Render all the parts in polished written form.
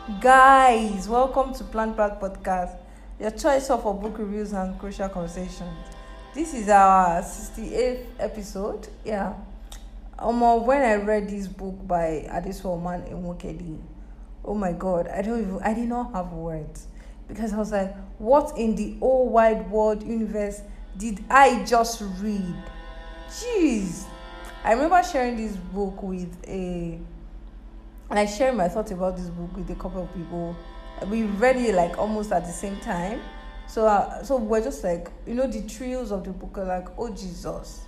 Guys, welcome to PlannedPath podcast, your choice of for book reviews and crucial conversations. This is our 68th episode. Yeah. When I read this book by Adesuwa O'man Nwokedi, oh my god, I did not have words. Because I was like, what in the whole wide world universe did I just read? Jeez. I remember sharing this book and I shared my thoughts about this book with a couple of people. We read it like almost at the same time. So we're just like, the thrills of the book are like, oh Jesus,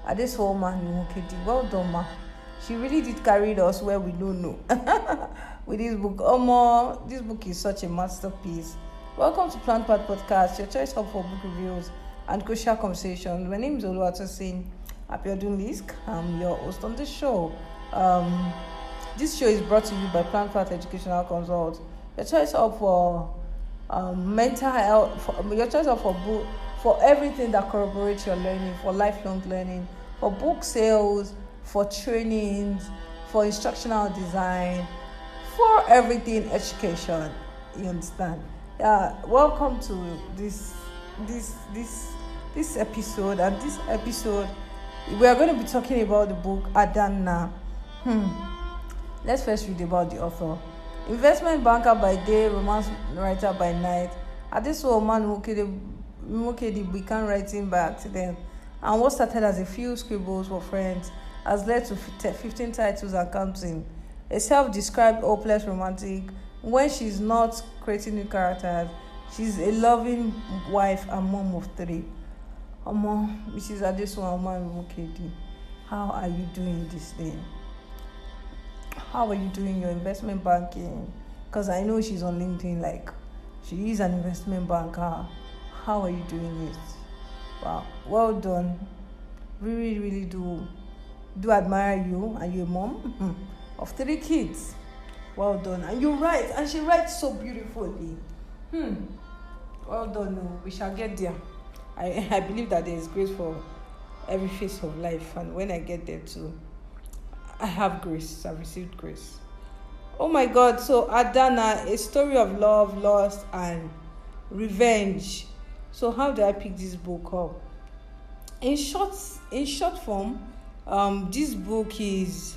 Adesuwa O'man Nwokedi, well done, ma. She really did carry us where we don't know. With this book, this book is such a masterpiece. Welcome to PlannedPath podcast, your choice hub for book reviews and crucial conversations. My name is Oluwatosin Abiodun-Lisk. I'm your host on the show. This show is brought to you by PlannedPath Educational Consult. Your choice of for mental health, your choice of for everything that corroborates your learning, for lifelong learning, for book sales, for trainings, for instructional design, for everything education. You understand? Welcome to this episode. And this episode, we are going to be talking about the book Adanna. Let's first read about the author. Investment banker by day, romance writer by night, Adesuwa O'man Nwokedi began writing by accident, and what started as a few scribbles for friends has led to 15 titles and counting. A self-described hopeless romantic, when she's not creating new characters, she's a loving wife and mom of 3. Mrs. Adesuwa O'man Nwokedi, how are you doing this thing? How are you doing your investment banking? Because I know she's on LinkedIn, like she is an investment banker. How are you doing it? Wow, well done. Really, really do admire you, and your mom of 3 kids. Well done. And you write, and she writes so beautifully. Well done. No, we shall get there. I believe that there is grace for every phase of life, and when I get there too, I have grace. I've received grace. Oh my God. So Adanna, a story of love, loss, and revenge. So how do I pick this book up? In short form, this book is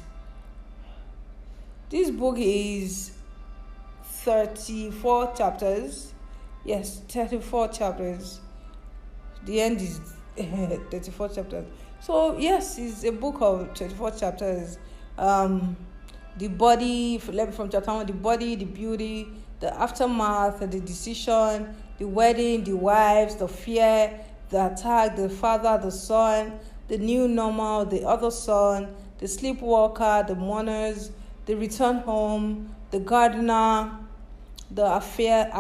34 chapters. Yes, 34 chapters. The end is 34 chapters. So yes, it's a book of 24 chapters. The body, from chapter 1, the body, the beauty, the aftermath, the decision, the wedding, the wives, the fear, the attack, the father, the son, the new normal, the other son, the sleepwalker, the mourners, the return home, the gardener, the affair,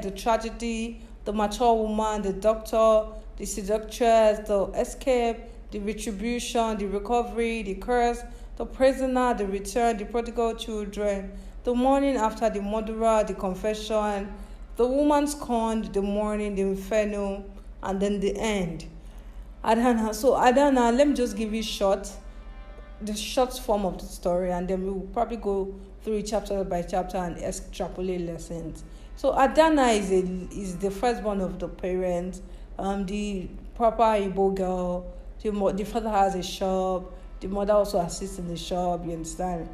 the tragedy, the mature woman, the doctor, the seductress, the escape, the retribution, the recovery, the curse, the prisoner, the return, the prodigal children, the mourning after the murderer, the confession, the woman scorned, the mourning, the inferno, and then the end. Adanna. So Adanna, let me just give you the short form of the story, and then we'll probably go through chapter by chapter and extrapolate lessons. So Adanna is the firstborn of the parents, the proper Igbo girl. The father has a shop. The mother also assists in the shop, you understand?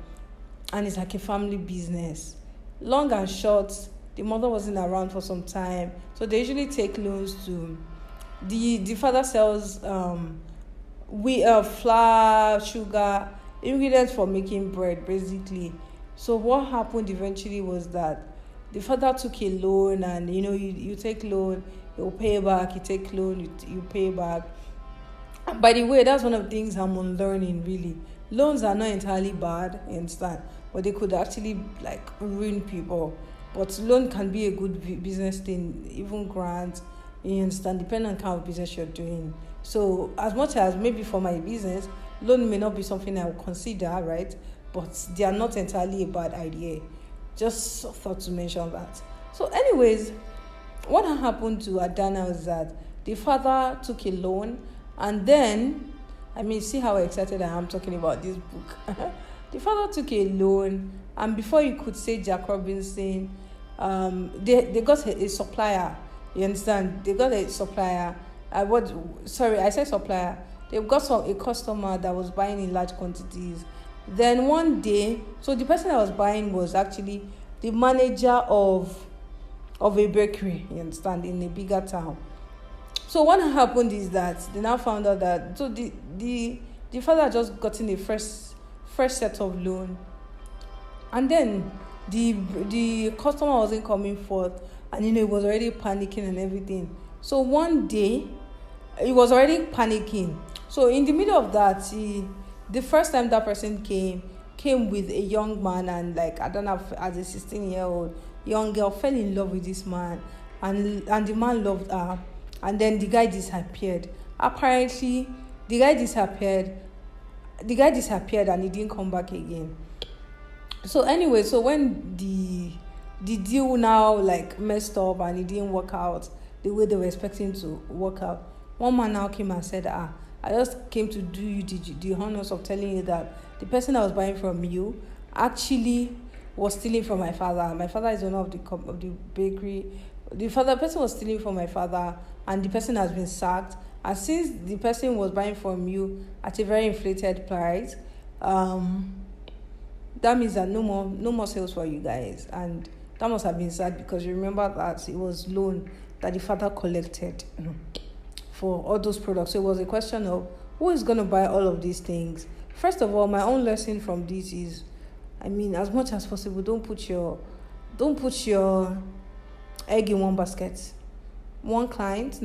And it's like a family business. Long and short, the mother wasn't around for some time. So they usually take loans to... The father sells flour, sugar, ingredients for making bread, basically. So what happened eventually was that the father took a loan, and, you take loan, you'll pay back, you take loan, you pay back. By the way, that's one of the things I'm unlearning, really. Loans are not entirely bad, you understand? But they could actually, ruin people. But loan can be a good business thing, even grants, you understand, depending on the kind of business you're doing. So, as much as maybe for my business, loan may not be something I would consider, right? But they are not entirely a bad idea. Just thought to mention that. So, anyways, what happened to Adanna was that the father took a loan, and then, see how excited I am talking about this book. the father took a loan, and before you could say Jack Robinson, they got a supplier. You understand? They got a supplier. I said supplier. They got a customer that was buying in large quantities. Then one day, so the person that was buying was actually the manager of a bakery, you understand, in a bigger town. So what happened is that they now found out that the father just gotten a fresh set of loan, and then the customer wasn't coming forth, and he was already panicking and everything. So one day he was already panicking. So in the middle of that, the first time that person came with a young man, and like Adanna, as a 16-year-old young girl, fell in love with this man, and the man loved her, and then the guy disappeared. Apparently the guy disappeared and he didn't come back again. So anyway, so when the deal now like messed up and it didn't work out the way they were expecting to work out, one man now came and said, I just came to do you the honors of telling you that the person I was buying from you actually was stealing from my father. My father is owner of the bakery. The person was stealing from my father, and the person has been sacked. And since the person was buying from you at a very inflated price, that means that no more sales for you guys. And that must have been sad, because you remember that it was loan that the father collected for all those products. So it was a question of who is going to buy all of these things. First of all, my own lesson from this is, as much as possible, don't put your egg in one basket. One client,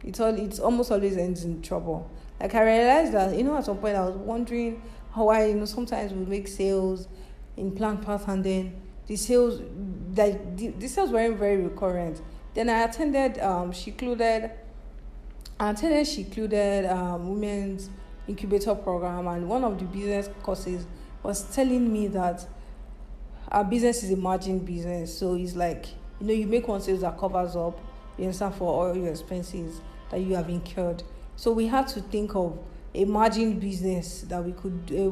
it's almost always ends in trouble. Like, I realized that, at some point I was wondering how sometimes we make sales in PlannedPath, and then the sales weren't very recurrent. Then I attended she included women's incubator program, and one of the business courses was telling me that our business is a margin business. So it's like, you make one sales that covers up, you understand, for all your expenses that you have incurred. So we had to think of a margin business that we could, a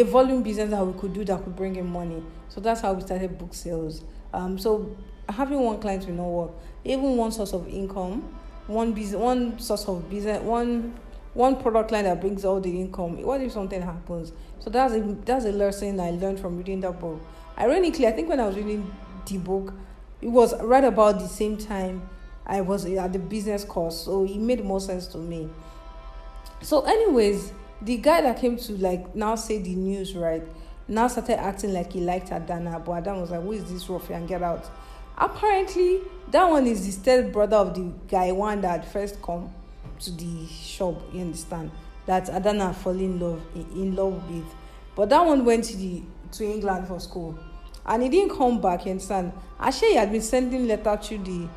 volume business that we could do that could bring in money. So that's how we started book sales. So having one client will not work. Even one source of income, one source of business, one product line that brings all the income. What if something happens? So that's a lesson I learned from reading that book. Ironically, I think when I was reading the book, it was right about the same time I was at the business course, so it made more sense to me. So anyways, the guy that came to now say the news, right, now started acting like he liked Adanna, but Adanna was like, who is this ruffian, get out. Apparently that one is the step brother of the guy one that first come to the shop, you understand, that Adanna fall in love with. But that one went to England for school, and he didn't come back, you understand. Actually, he had been sending letter to the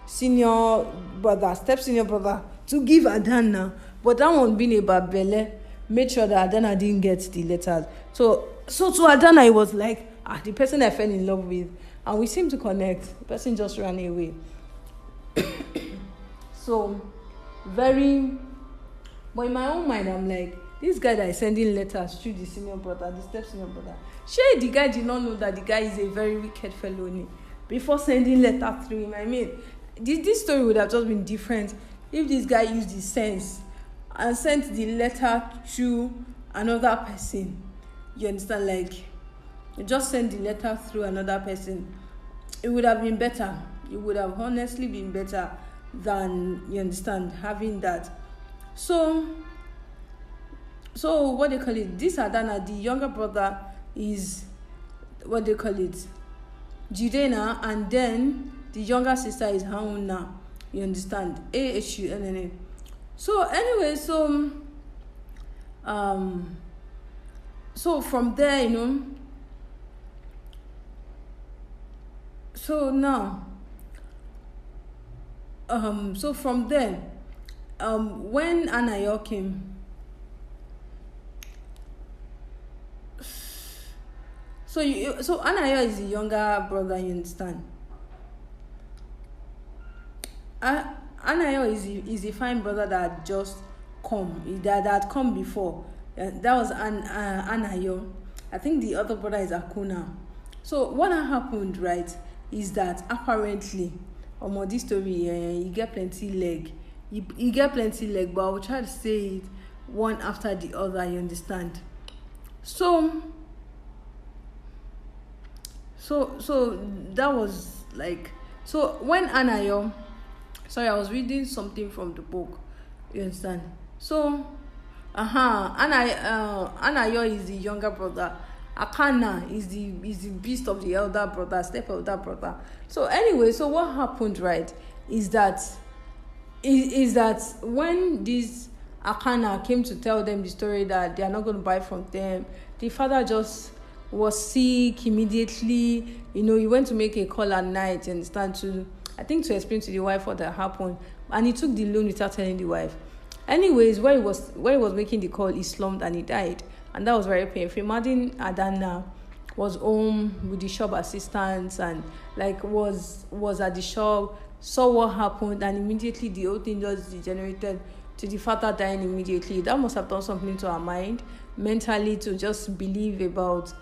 step senior brother, to give Adanna, but that one being a babele made sure that Adanna didn't get the letters. So to Adanna, it was like, the person I fell in love with, and we seemed to connect. The person just ran away. So but in my own mind, I'm like, this guy that is sending letters to the senior brother, the step senior brother, the guy did not know that the guy is a very wicked fellow before sending letter through him. This story would have just been different if this guy used his sense and sent the letter to another person. You understand? You just send the letter through another person. It would have been better. It would have honestly been better than, you understand, having that. So what they call it, this Adanna, the younger brother is Jidena, and then the younger sister is Hauna, you understand, AHUNNA. So anyway, so from there, so now so from there, when Anayo came, so Anayo is the younger brother, you understand. Anayo is the fine brother that had just come, that had come before. That was Anayo. I think the other brother is Akuna. So what happened, right, is that apparently, this story, you get plenty leg. You get plenty leg, but I will try to say it one after the other, you understand? So that was like, so when Anayo, sorry, I was reading something from the book, you understand? So Anayo is the younger brother. Akana is the beast of the elder brother, step elder brother. So anyway, so what happened, right, is that when this Akana came to tell them the story that they are not going to buy from them, the father just was sick immediately. He went to make a call at night and start to, I think, to explain to the wife what had happened, and he took the loan without telling the wife. Anyways, where he was making the call, he slumped and he died, and that was very painful. Imagine Adanna was home with the shop assistants and was at the shop, saw what happened, and immediately the whole thing just degenerated to the father dying immediately. That must have done something to her mind mentally, to just believe about,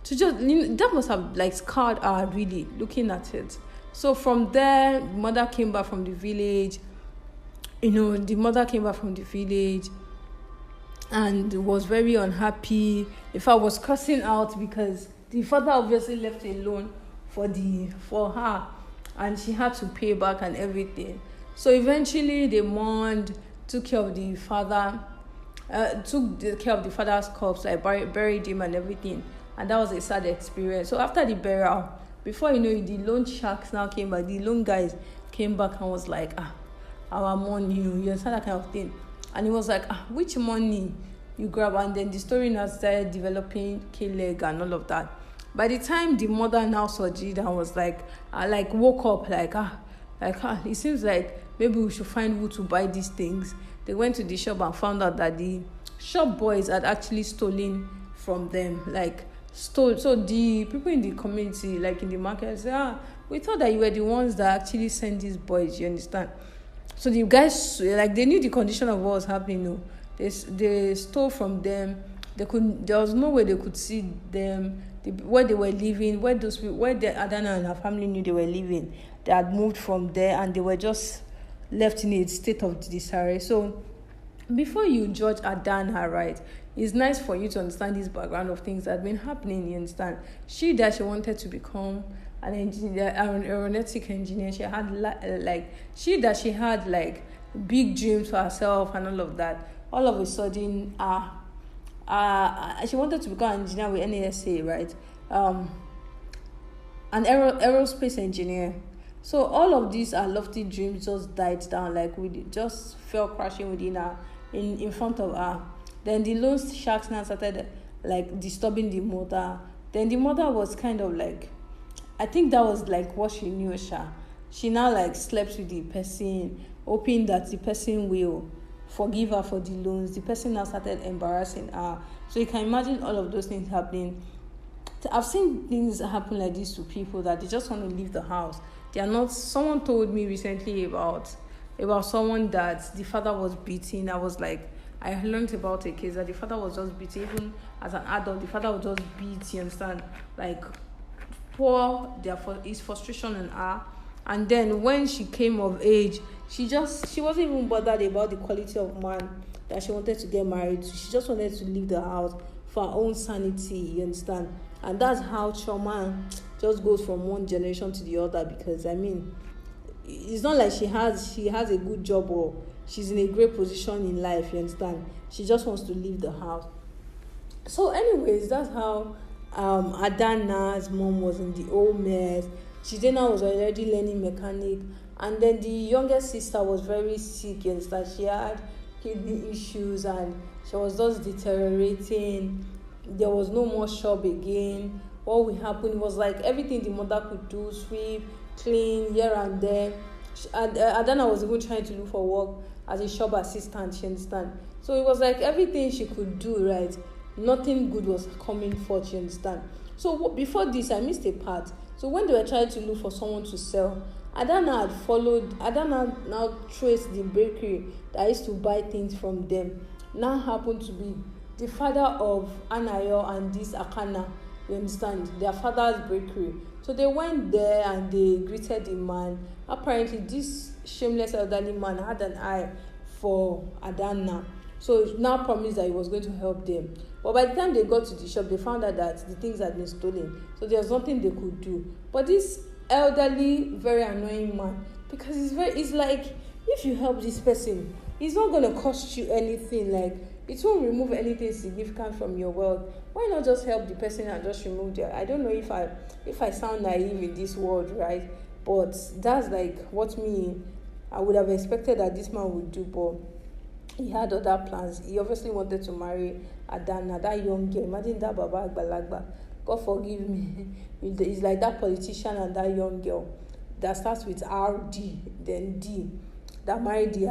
that must have scarred her, really, looking at it. So from there, mother came back from the village. And was very unhappy. In fact, was cursing out because the father obviously left a loan for her, and she had to pay back and everything. So eventually they mourned, took care of the father, took care of the father's corpse, buried him and everything. And that was a sad experience. So after the burial, before you know it, the loan sharks now came back. The loan guys came back and was like, our money, you understand, that kind of thing. And he was like, which money you grab? And then the story now started developing, K-leg and all of that. By the time the mother now surgered and was woke up, it seems like maybe we should find who to buy these things. They went to the shop and found out that the shop boys had actually stolen from them, So the people in the community, in the market, say, we thought that you were the ones that actually sent these boys, you understand? So the guys, they knew the condition of what was happening. No, they stole from them. There was no way they could see them, where they were living, where Adanna and her family knew they were living. They had moved from there, and they were just left in a state of disarray. So before you judge Adanna, right, it's nice for you to understand this background of things that have been happening, you understand? She wanted to become an engineer, an aeronautic engineer. She had big dreams for herself and all of that. All of a sudden, she wanted to become an engineer with NASA, right? An aerospace engineer. So all of these lofty dreams just died down, just fell crashing within her, in front of her. Then the loan sharks now started disturbing the mother. Then the mother was kind of I think that was what she knew. She now slept with the person, hoping that the person will forgive her for the loans. The person now started embarrassing her. So you can imagine all of those things happening. I've seen things happen like this to people that they just want to leave the house. They are not. Someone told me recently about someone that the father was beating. I learned about a case that the father was just beating. Even as an adult, the father would just beat, you understand? Pour his frustration on her. And then when she came of age, she wasn't even bothered about the quality of man that she wanted to get married to. She just wanted to leave the house for her own sanity, you understand? And that's how trauma just goes from one generation to the other, because it's not like she has a good job or she's in a great position in life, you understand? She just wants to leave the house. So anyways, that's how Adanna's mom was in the old mess. Jidena was already learning mechanic, and then the youngest sister was very sick, you understand? She had kidney issues and she was just deteriorating. There was no more shop again. What will happen was everything the mother could do, sweep, clean here and there. Adanna was even trying to look for work as a shop assistant, you understand? So it was everything she could do, right? Nothing good was coming forth, you understand? So before this, I missed a part. So when they were trying to look for someone to sell, Adanna now traced the bakery that used to buy things from them. Now happened to be the father of Anayo and this Akana, you understand, their father's bakery. So they went there and they greeted the man. Apparently this shameless elderly man had an eye for Adanna, so he now promised that he was going to help them. But by the time they got to the shop, they found out that the things had been stolen, so there was nothing they could do. But this elderly, very annoying man, because it's like, if you help this person, it's not going to cost you anything, like it won't remove anything significant from your wealth. Why not just help the person and just remove their, I don't know if I sound naive in this world, right? But that's like what I would have expected that this man would do. But he had other plans. He obviously wanted to marry Adanna, that young girl. Imagine that Baba Agbalagba. God forgive me. It's like that politician and that young girl that starts with RD, then D, that married the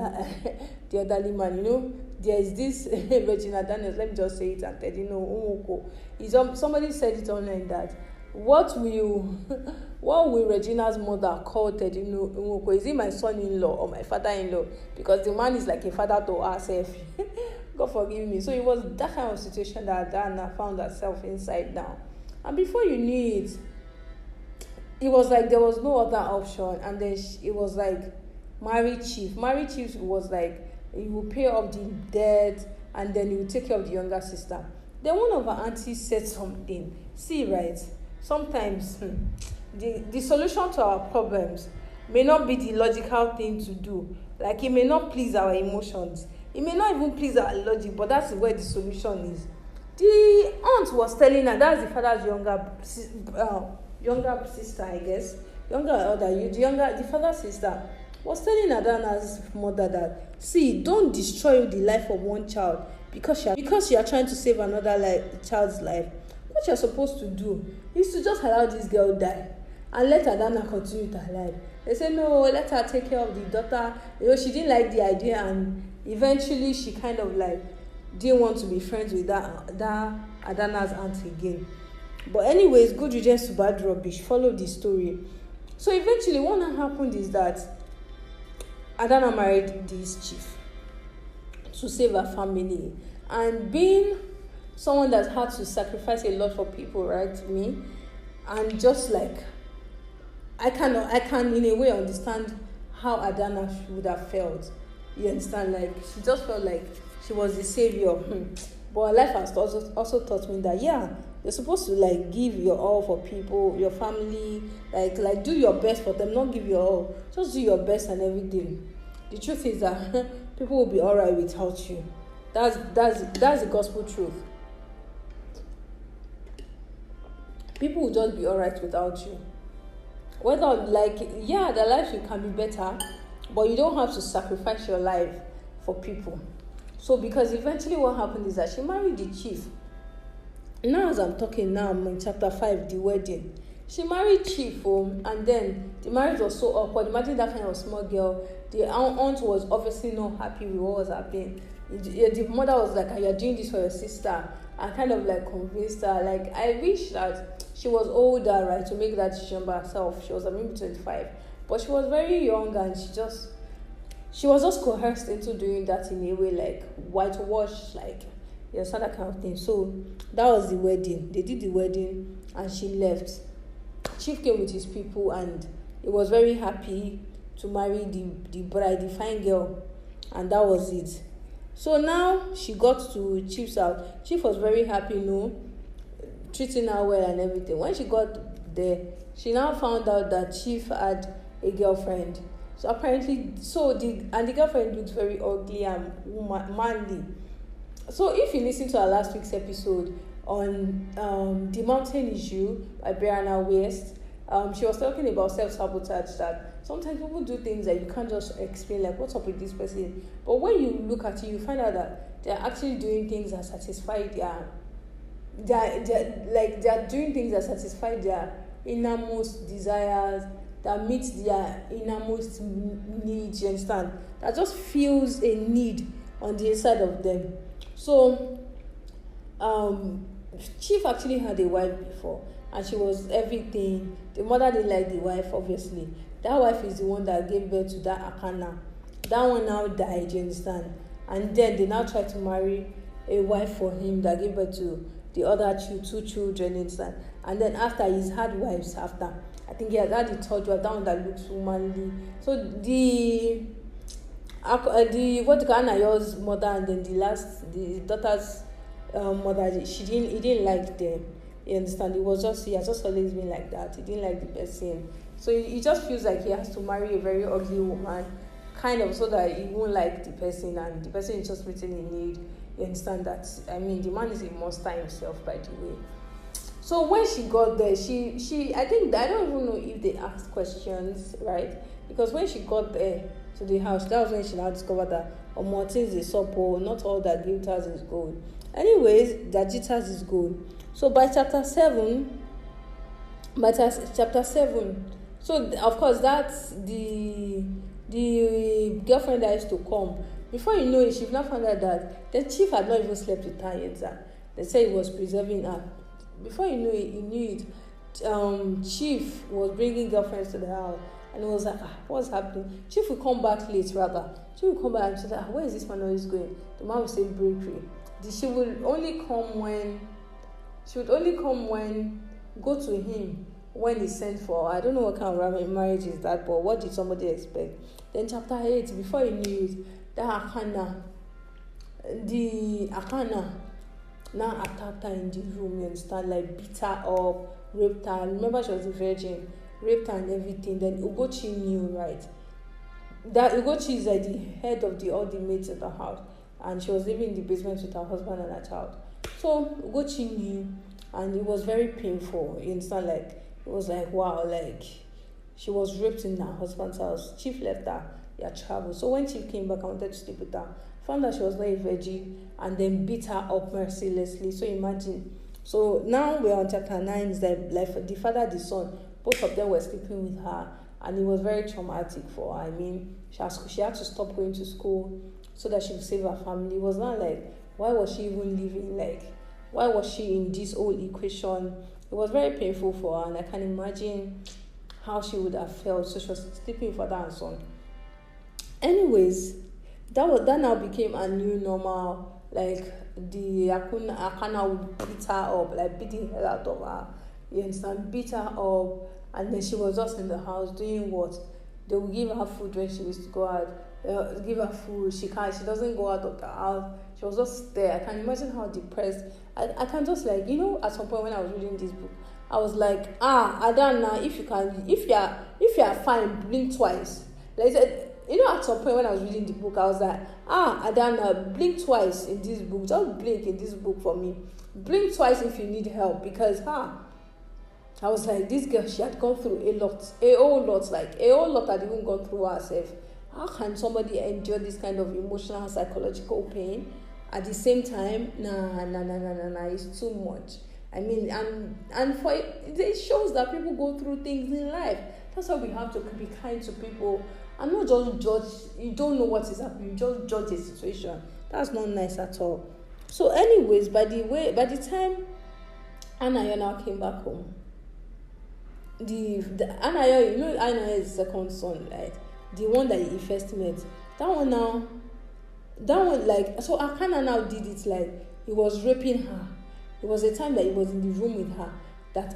elderly man. You know, there is this Regina Daniels, let me just say it and tell you, Nwoko. Somebody said it online that what will Regina's mother call Teddy Nwoko? Is he my son-in-law or my father-in-law? Because the man is like a father to herself. God forgive me. So it was that kind of situation that Adanna found herself inside now. And before you knew it, it was like there was no other option. And then it was like married chief. Married chief was like, he will pay off the debt and then he will take care of the younger sister. Then one of her aunties said something. See, right? Sometimes the solution to our problems may not be the logical thing to do. Like, it may not please our emotions. It may not even please our logic, but that's where the solution is. The aunt was telling her, that's the father's younger sister, I guess. The father's sister was telling Adanna's mother that, see, don't destroy the life of one child because you are trying to save another child's life. What you're supposed to do is to just allow this girl die and let Adanna continue with her life. They say, no, let her take care of the daughter. She didn't like the idea, and eventually she kind of didn't want to be friends with that Adanna's aunt again. But anyways, good riddance to bad rubbish. Follow the story. So eventually what happened is that Adanna married this chief to save her family. And being someone that had to sacrifice a lot for people, right? Me, and just I can in a way understand how Adanna would have felt. You understand? She just felt like she was the savior. But life has also taught me that, yeah, you're supposed to give your all for people, your family, do your best for them, not give your all. Just do your best and everything. The truth is that people will be alright without you. That's the gospel truth. People will just be alright without you. Whether their life can be better, but you don't have to sacrifice your life for people. So because eventually what happened is that she married the chief. Now as I'm talking now, I'm in chapter 5, the wedding. She married chief, and then the marriage was so awkward. Imagine that kind of small girl. The aunt was obviously not happy with what was happening. The mother was like, you're doing this for your sister. I kind of convinced her. I wish that she was older, right, to make that decision by herself. She was maybe 25. But she was very young, and she was just coerced into doing that in a way, whitewash, you understand, that kind of thing. So that was the wedding. They did the wedding and she left. Chief came with his people and he was very happy to marry the bride, the fine girl, and that was it. So now she got to Chief's house. Chief was very happy, treating her well and everything. When she got there, she now found out that Chief had a girlfriend. So apparently, the girlfriend looked very ugly and manly. So if you listen to our last week's episode on the mountain issue by Brianna West, she was talking about self-sabotage, that sometimes people do things that you can't just explain, what's up with this person. But when you look at it, you find out that they're actually doing things that satisfy they're doing things that satisfy their innermost desires, that meets their innermost needs, you understand? That just feels a need on the inside of them. So, Chief actually had a wife before, and she was everything. The mother didn't like the wife, obviously. That wife is the one that gave birth to that Akana. That one now died, you understand? And then they now tried to marry a wife for him that gave birth to the other two children, inside. And then after, he's had wives after. I think he had the third wife, that one that looks womanly. So the what Anayo's mother, and then the daughter's mother, he didn't like them. You understand? He has just always been like that. He didn't like the person. So he just feels like he has to marry a very ugly woman, kind of, so that he won't like the person, and the person is just meeting a need. You understand that? I mean, the man is a monster himself, by the way. So when she got there, she I think, I don't even know if they asked questions, right? Because when she got there to the house, that was when she now discovered that things is supple, not all that glitters is gold. Anyways, that glitters is gold. So by chapter 7, so of course that's the girlfriend that used to come. Before you know it, she now found out that the chief had not even slept with her yet. They said he was preserving her. Before you knew it, Chief was bringing girlfriends to the house, and it was like, what's happening? Chief will come back late, rather. Chief will come back and say, where is this man always going? The man will say bakery. She would only come when go to him when he sent for her. I don't know what kind of marriage is that, but what did somebody expect? Then chapter 8, before you knew it, that Adanna now attacked her in the room, you understand, like beat her up, raped her. Remember, she was a virgin, raped her and everything. Then Ugochi knew, right? That Ugochi is like the head of all the maids in the house, and she was living in the basement with her husband and her child. So Ugochi knew, and it was very painful, you understand, like it was like, wow, like she was raped in her husband's house. Chief left her, they had traveled. So when Chief came back and wanted to sleep with her, found that she was not a virgin, and then beat her up mercilessly. So imagine. So now we're on chapter 9. It's like the father, the son, both of them were sleeping with her, and it was very traumatic for her. I mean, she had to stop going to school so that she could save her family. It was not like, why was she even living? Like, why was she in this whole equation? It was very painful for her, and I can imagine how she would have felt. So she was sleeping with father and son. Anyways, that now became a new normal. Like the Adanna would beat her up, like beat the hell out of her. You understand? Beat her up, and then she was just in the house doing what? They would give her food when she used to go out. Give her food. She doesn't go out of the house. She was just there. I can imagine how depressed. I can just, like, at some point when I was reading this book, I was like, Adanna, if you are fine, blink twice. Like I said, at some point when I was reading the book, I was like, Adanna, blink twice in this book. Just blink in this book for me. Blink twice if you need help, because I was like, this girl, she had gone through a whole lot had even gone through herself. How can somebody endure this kind of emotional and psychological pain at the same time? Nah, it's too much. I mean, and for it shows that people go through things in life. That's why we have to be kind to people and not just judge. You don't know what is happening, you just judge the situation. That's not nice at all. So anyways, by the time Anaya came back home, the Anaya, Anaya is the second son, right? The one that he first met. That one, like, so Adanna now did it, like, he was raping her. It was a time that he was in the room with her that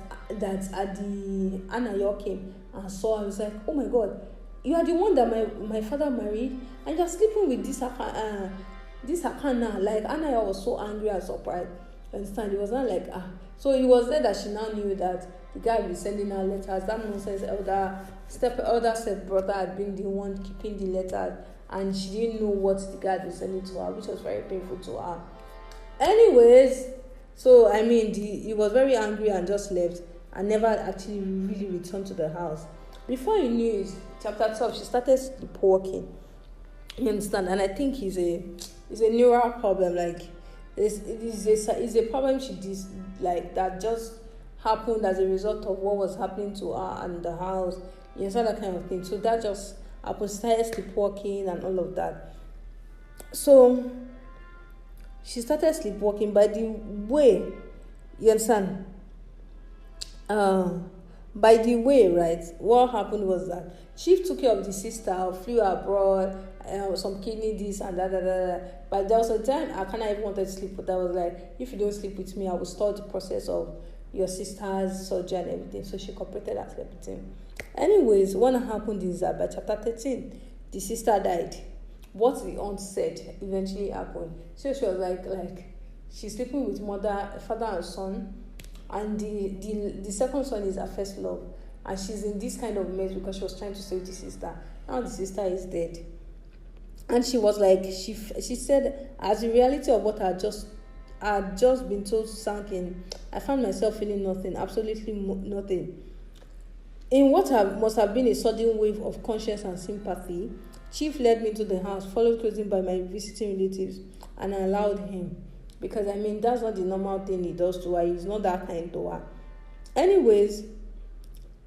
Anaya came and saw her. I was like, oh my God, you are the one that my father married, and you're sleeping with this Adanna. Like, Anaya was so angry and surprised. You understand? It was not like, So it was there that she now knew that the guy was sending her letters. That nonsense elder step-brother had been the one keeping the letters, and she didn't know what the guy was sending to her, which was very painful to her. Anyways, so I mean, he was very angry and just left and never actually really returned to the house. Before you knew it, chapter 12, she started sleepwalking. You understand? And I think it's a neural problem. Like, it's a problem she did, like, that just happened as a result of what was happening to her and the house. You understand, that kind of thing. So that just happened. Started sleepwalking and all of that. So she started sleepwalking. By the way, you understand? By the way, right, what happened was that Chief took care of the sister, flew abroad, some kidney this and that. But there was a time I kind of even wanted to sleep with her. I was like, if you don't sleep with me, I will start the process of your sister's surgery and everything. So she cooperated and slept with him. Anyways, what happened is that by chapter 13, the sister died. What the aunt said eventually happened. So she was like she's sleeping with father and son, and the second son is her first love, and she's in this kind of mess because she was trying to save the sister. Now the sister is dead, and she was like, she said, as the reality of what I had just been told sank in, I found myself feeling nothing, absolutely nothing. In what must have been a sudden wave of conscience and sympathy, Chief led me to the house, followed closely by my visiting relatives, and I allowed him. Because, that's not the normal thing he does to her. He's not that kind to her. Anyways,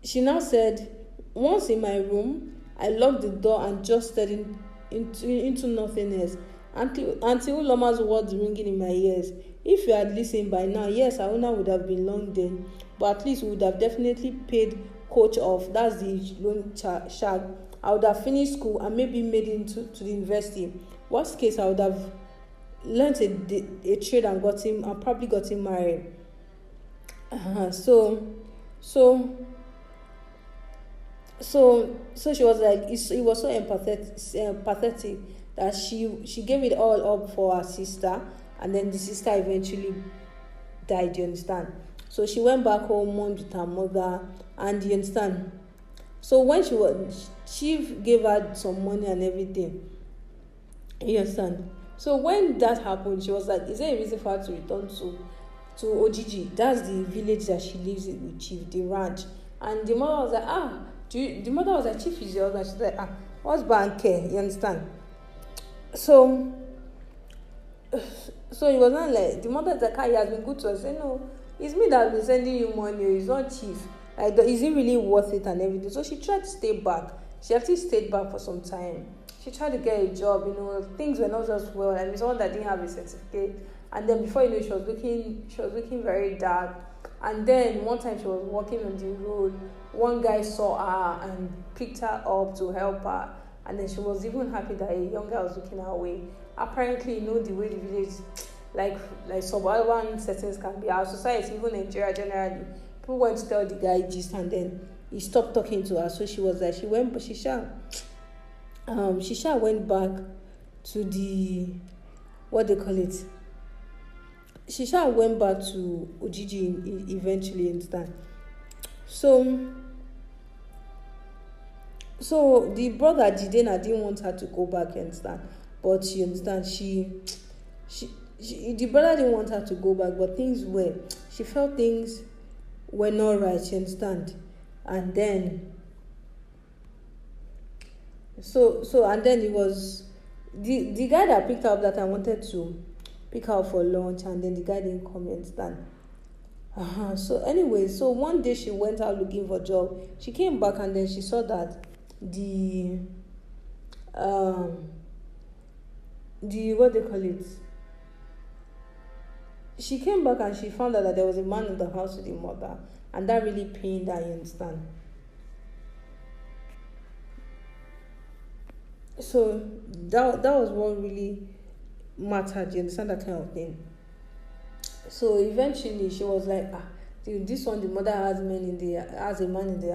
she now said, once in my room, I locked the door and just stared into nothingness. Auntie Uloma's words ringing in my ears. If you had listened by now, yes, Adanna would have been long dead. But at least we would have definitely paid coach off. That's the loan shag. I would have finished school and maybe made it to the university. Worst case, I would have learned a trade and probably got him married. So she was like, it was so pathetic that she gave it all up for her sister, and then the sister eventually died. You understand? So she went back home, mourned with her mother, and you understand. So when she gave her some money and everything. You understand? So when that happened, she was like, is there a reason for her to return to Ojiji? That's the village that she lives in with Chief, the ranch. And the mother was like, the mother was like, Chief is your husband. She's like, what's bank care? You understand? So it was not like, the mother was like, he has been good to us. I say, no, it's me that has been sending you money. It's not Chief. Like, is it really worth it and everything? So she tried to stay back. She actually stayed back for some time. She tried to get a job, things were not just well. Someone that didn't have a certificate. And then before you know, she was looking very dark. And then one time she was walking on the road. One guy saw her and picked her up to help her. And then she was even happy that a young guy was looking her way. Apparently, the way the village, like suburban settings can be. Our society, even Nigeria generally, people went to tell the guy gist, and then he stopped talking to her. So she was like, she went back to the, what they call it. She went back to Ojiji eventually, understand. So the brother Jidena didn't want her to go back, understand. But she understand, the brother didn't want her to go back, but she felt things were not right, you understand. And then and then it was the guy that picked her up that I wanted to pick her up for lunch, and then the guy didn't come, you understand. So anyway, so one day she went out looking for a job. She came back and then she saw that the what they call it. She came back and she found out that there was a man in the house with the mother, and that really pained her, you understand. So that was what really mattered, you understand, that kind of thing. So eventually she was like, this one, the mother has a man in the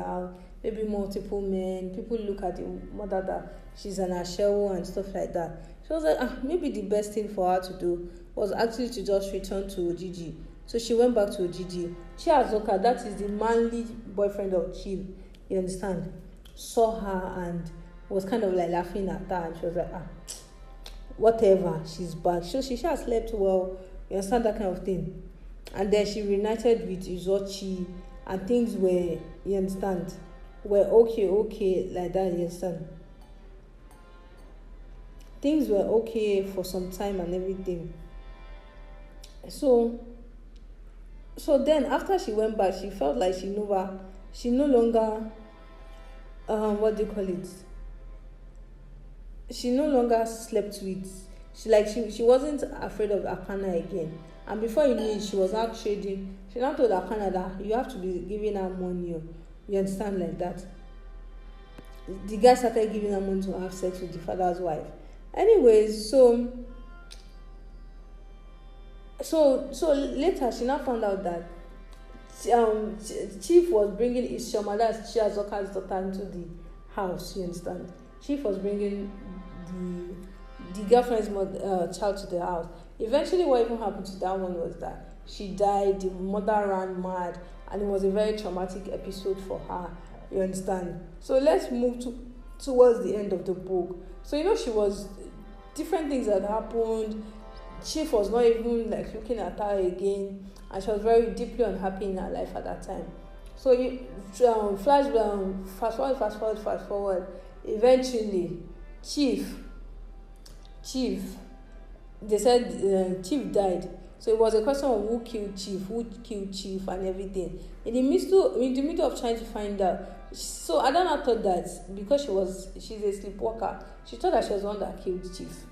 house, maybe multiple men. People look at the mother that she's an ashewo and stuff like that. She was like, maybe the best thing for her to do was actually to just return to Ojiji. So she went back to Ojiji. Chiazoka, that is the manly boyfriend of Chief, you understand, saw her and was kind of like laughing at her, and she was like, whatever, she's back. So she has slept well, you understand, that kind of thing. And then she reunited with Izochi, and things were, you understand, were okay like that, you understand. Things were okay for some time and everything. So then after she went back, she felt like she no longer what do you call it? She no longer slept with. She wasn't afraid of Adanna again. And before you knew it, she was out trading. She now told Adanna that you have to be giving her money. You understand, like that. the guy started giving her money to have sex with the father's wife. Anyways, so later she now found out that Chief was bringing Isioma, that's Chiazoka's daughter, into the house. You understand? Chief was bringing the girlfriend's child to the house. Eventually, what even happened to that one was that she died. The mother ran mad, and it was a very traumatic episode for her. You understand? So let's move towards the end of the book. So she was different things that happened. Chief was not even like looking at her again, and she was very deeply unhappy in her life at that time. So fast forward. Eventually, Chief, they said Chief died. So it was a question of who killed Chief, and everything. In the middle of trying to find out, so Adanna thought that because she's a sleepwalker, she thought that she was the one that killed Chief.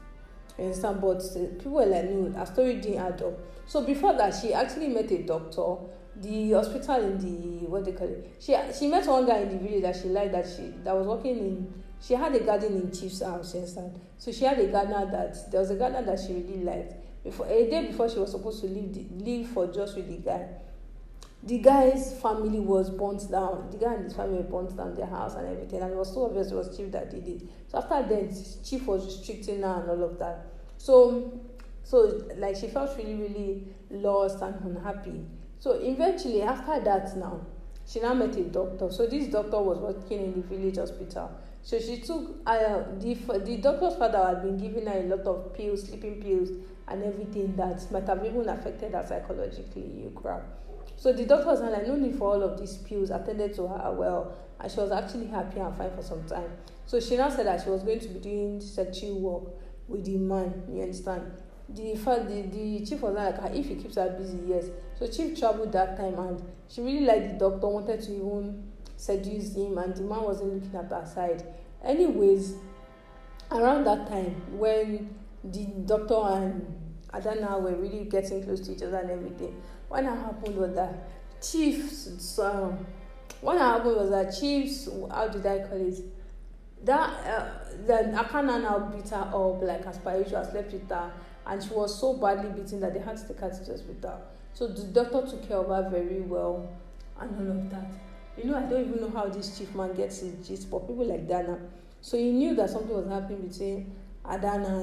You understand? But people were like, no, her story didn't add up. So before that, she actually met a doctor, the hospital in the she met one guy in the village that she liked, that was working in. She had a garden in Chief's house. You understand? So she had a gardener there was a gardener that she really liked. A day before she was supposed to leave for just with the guy, the guy's family was burnt down. The guy and his family burnt down their house and everything, and it was so obvious it was Chief that did it. So after then, Chief was restricting her and all of that. So like she felt really, really lost and unhappy. So eventually, after that, now she now met a doctor. So this doctor was working in the village hospital. So she took the doctor's father had been giving her a lot of pills, sleeping pills, and everything that might have even affected her psychologically. You crap. So the doctor was like, no need for all of these pills, attended to her well, and she was actually happy and fine for some time. So she now said that she was going to be doing sexual work with the man. You understand? The Chief was like, if he keeps her busy, yes. So Chief traveled that time, and she really liked the doctor, wanted to even seduce him, and the man wasn't looking at her side. Anyways, around that time, when the doctor and Adanna were really getting close to each other and everything, what happened was that Chief's, how did I call it? That Akanna now beat her up, like as per usual, slept with her, and she was so badly beaten that they had to take her to the hospital. So the doctor took care of her very well and all of that. I don't even know how this chief man gets his gist, but people like that now. So he knew that something was happening between Adanna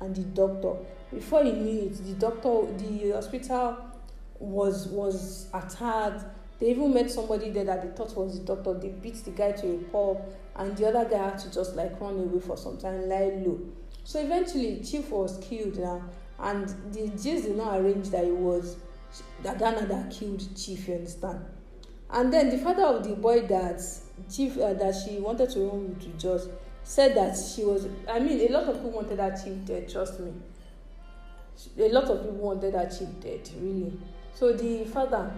and the doctor. Before he knew it, the hospital was attacked. They even met somebody there that they thought was the doctor. They beat the guy to a pulp, and the other guy had to just like run away for some time, lie low. So eventually, Chief was killed now, and the gist did not arrange that it was Adanna that killed Chief. You understand? And then the father of the boy that Chief that she wanted to run with just said that she was. A lot of people wanted that Chief dead. Trust me, a lot of people wanted that Chief dead. Really. So the father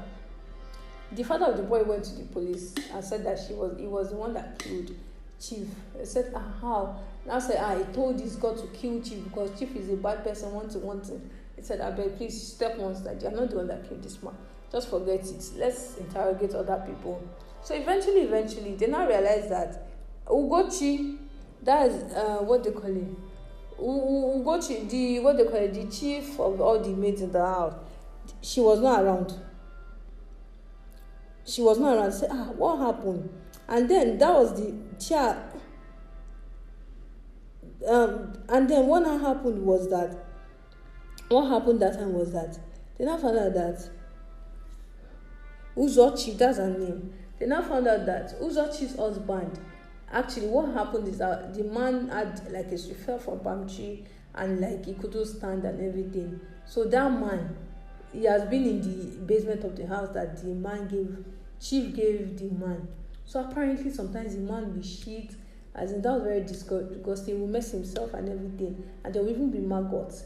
of the boy went to the police and said that he was the one that killed Chief. He said, how? Now said, he told this God to kill Chief because Chief is a bad person, wanting. He said, I beg, please step one step. You're not the one that killed this man. Just forget it. Let's interrogate other people. So eventually, they now realized that Ugochi, that is what they call it. Ugochi, the chief of all the maids in the house, she was not around. Say, what happened? And then that was the chair. And then what happened that time was that they now found out that Uzochi, that's her name. They now found out that Uzochi's husband, actually what happened is that the man had like he fell from palm tree and like he couldn't stand and everything. So that man, he has been in the basement of the house that the man Chief gave the man. So apparently sometimes the man will shit, as in that was very disgusting. He will mess himself and everything, and there will even be maggots.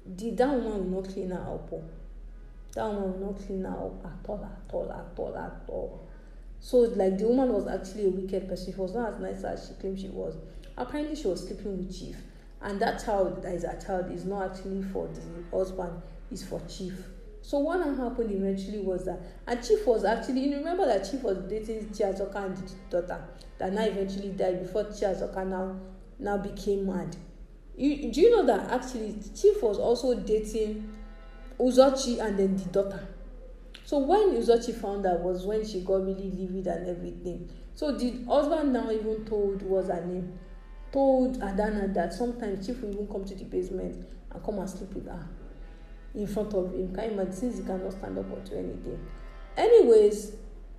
That woman will not clean her up. That woman will not clean her up at all. So like the woman was actually a wicked person. She was not as nice as she claimed she was. Apparently she was sleeping with Chief, and that child that is her child is not actually for the husband, it's for Chief. So what happened eventually was that, and Chief was actually, you remember that Chief was dating Chiazoka and the daughter that now eventually died before Chiazoka now became mad. Do you know that actually Chief was also dating Uzochi and then the daughter? So when Uzochi found out was when she got really livid and everything. So the husband now even told Adanna that sometimes Chief will even come to the basement and come and sleep with her in front of him. Can you imagine, since he cannot stand up or do anything? Anyways,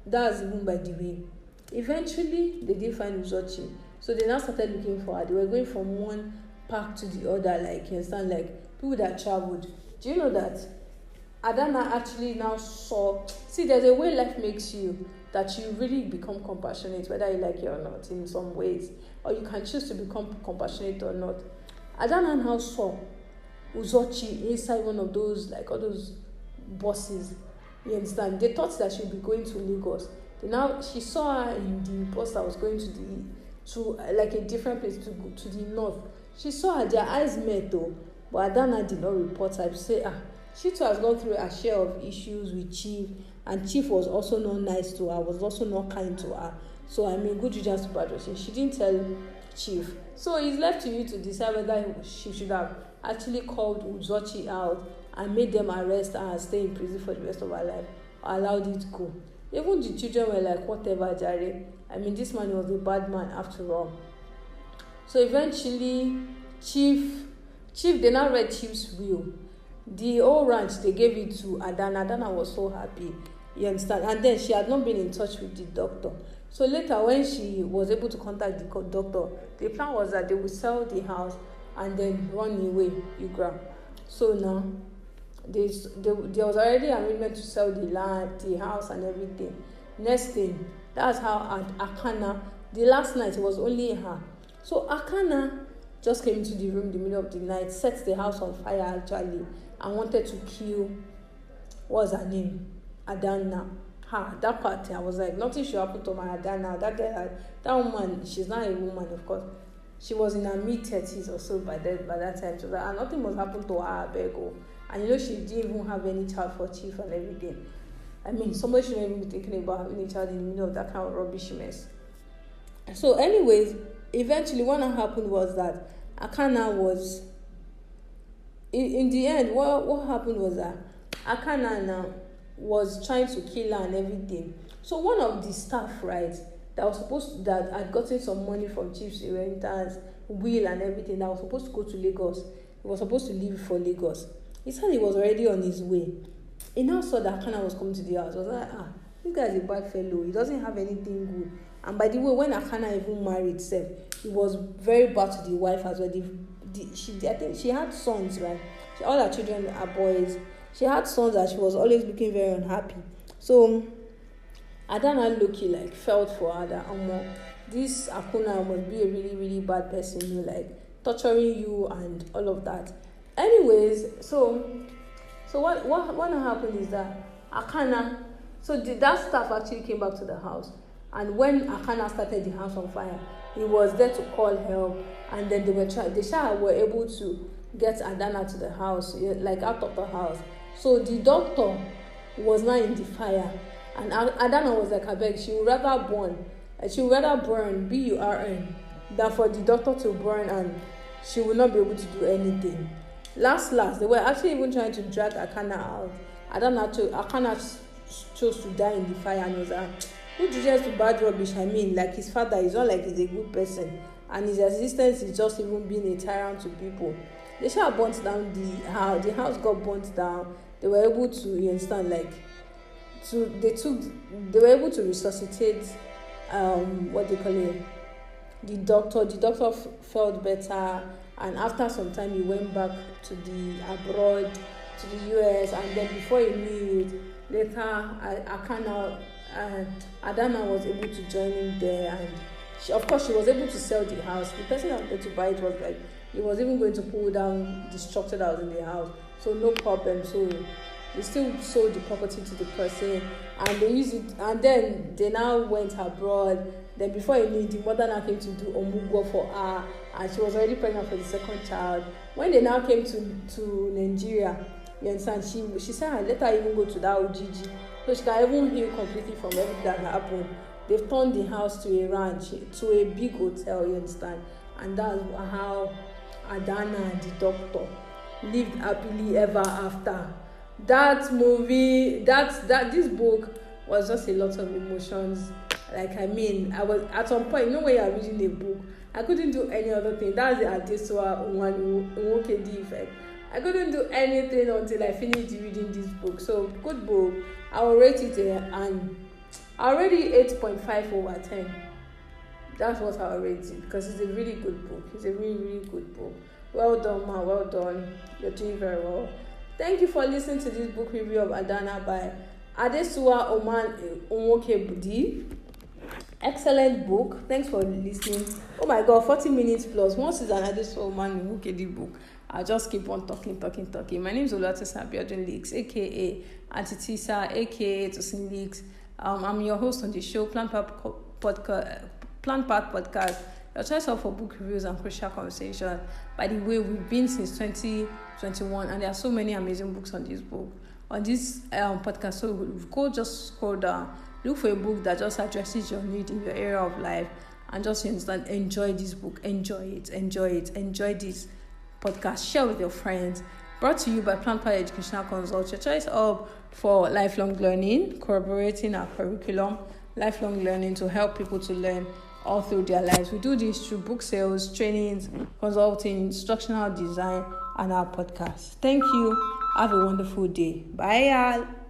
that's even by the way. Eventually, they didn't find Uzochi. So they now started looking for her. They were going from one park to the other, like, you understand, like people that traveled. Do you know that Adanna actually now saw, see, there's a way life makes you that you really become compassionate, whether you like it or not, in some ways, or you can choose to become compassionate or not. Adanna now saw Uzochi inside one of those, like all those buses. You understand? They thought that she'd be going to Lagos. She saw her in the bus that was going to like a different place to the north. She saw her, their eyes met though, but Adanna did not report her. She said, she too has gone through a share of issues with Chief, and Chief was also not nice to her, was also not kind to her. So I mean, good riddance to bad dressing. She didn't tell Chief. So it's left to you to decide whether she should have actually called Uzochi out and made them arrest her and stay in prison for the rest of her life, or allowed it to go. Even the children were like, whatever, Jare. I mean, this man was a bad man after all. So eventually, Chief, they now read Chief's will. The whole ranch, they gave it to Adanna. Adanna was so happy. You understand? And then she had not been in touch with the doctor. So later, when she was able to contact the doctor, the plan was that they would sell the house and then run away, you grab. So now, there was already an agreement to sell the land, the house, and everything. Next thing, that's how Adanna, the last night, it was only her. So Adanna just came into the room in the middle of the night, set the house on fire actually, and wanted to kill, what's her name? Adanna. That part, I was like, nothing should happen to my Adanna. That girl, that woman, she's not a woman, of course. She was in her mid-30s or so by that time. So that nothing must happen to her, Bego. And she didn't even have any child for Chief and everything. I mean, somebody shouldn't even be thinking about having a child in the middle of that kind of rubbish mess. So anyways, eventually what happened was that Adanna was, in the end, what happened was that Adanna now was trying to kill her and everything. So one of the staff, right, that had gotten some money from Chief's inheritance, will and everything, that was supposed to go to Lagos. He was supposed to leave for Lagos. He said he was already on his way. He now saw that Adanna was coming to the house. I was like, this guy is a bad fellow. He doesn't have anything good. And by the way, when Adanna even married Seth, he was very bad to the wife as well. I think she had sons, right? All her children are boys. She had sons that she was always looking very unhappy. So Adanna low-key like felt for her that this Adanna must be a really, really bad person, like torturing you and all of that. Anyways, so what happened is that Adanna, that staff actually came back to the house, and when Adanna started the house on fire, he was there to call help, and then they were able to get Adanna to the house, like out of the house. So the doctor was now in the fire, and Adanna was like, I beg, she would rather burn, burn, than for the doctor to burn, and she would not be able to do anything. Last, they were actually even trying to drag Adanna out. Adanna chose to die in the fire, and was like, who just do bad rubbish? I mean, like his father is not like he's a good person, and his existence is just even being a tyrant to people. They shall burnt down the house got burnt down. They were able to, you understand, like, they were able to resuscitate, what they call it, the doctor felt better, and after some time he went back to the abroad, to the US, and then before he knew it, later Adanna was able to join him there, and she was able to sell the house. The person that wanted to buy it was like, he was even going to pull down the structure that was in the house, so no problem. So they still sold the property to the person, and they used it, and then they now went abroad. Then before he knew it, the mother now came to do omugwo for her, and she was already pregnant for the second child. When they now came to Nigeria, You understand? She said, let her even go to that OGG, so she can even heal completely from everything that happened. They've turned the house to a ranch, to a big hotel, you understand? And that's how Adanna and the doctor lived happily ever after. That movie, this book was just a lot of emotions. Like, I mean, I was at some point, when you are reading a book, I couldn't do any other thing. That's the Adesuwa O'man Nwokedi effect. I couldn't do anything until I finished reading this book. So, good book. I will rate it and already 8.5 over 10. That's what I'll rate it, because it's a really good book. It's a really, really good book. Well done, ma. Well done. You're doing very well. Thank you for listening to this book review of Adanna by Adesuwa O'man Nwokedi. Excellent book. Thanks for listening. Oh my God, 40 minutes plus. Once it's an Adesuwa O'man Nwokedi book, I'll just keep on talking. My name is Oluwatosin Abiodun Leaks, aka Auntie Tisa, aka Tosin Leaks. I'm your host on the show, PlannedPath Podcast. Your choice for book reviews and crucial conversation. By the way, we've been since 2021, and there are so many amazing books on this book. On this podcast, so just scroll down, look for a book that just addresses your need in your area of life, and just enjoy this book. Enjoy this podcast. Share with your friends. Brought to you by PlannedPath Educational Consult, your choice for lifelong learning, corroborating our curriculum, lifelong learning to help people to learn all through their lives. We do this through book sales, trainings, consulting, instructional design, and our podcast. Thank you. Have a wonderful day. Bye, y'all.